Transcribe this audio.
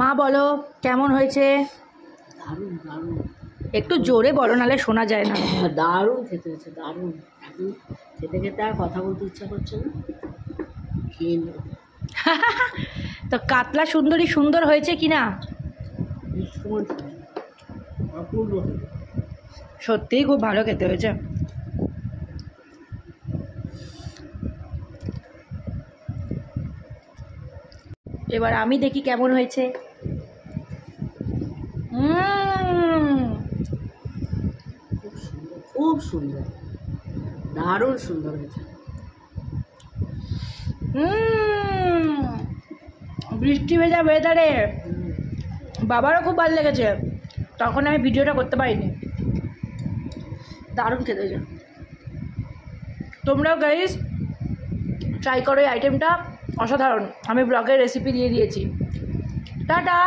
মা বলো কেমন হয়েছে? দারুণ দারুণ। একটু জোরে বলো, নাহলে শোনা যায় না। দারুণ খেতে হয়েছে, দারুণ। এখন খেতে খেতে আর কথা বলতে ইচ্ছা করছে না, খেয়ে নেব। তো কাতলা সুন্দরী সুন্দর হয়েছে কিনা? অপূর্ব। সত্যিই খুব ভালো খেতে হয়েছে। এবার আমি দেখি কেমন হয়েছে। খুব সুন্দর, খুব সুন্দর, দারুণ সুন্দর হয়েছে। বৃষ্টি ভেজা ওয়েদারে বাবারও খুব ভালো লেগেছে, তখন আমি ভিডিওটা করতে পারিনি। দারুণ খেতে হয়েছে। তোমরাও গাইস ট্রাই করো এই আইটেমটা, অসাধারণ। আমি ব্লগের রেসিপি দিয়ে দিয়েছি। টাটা।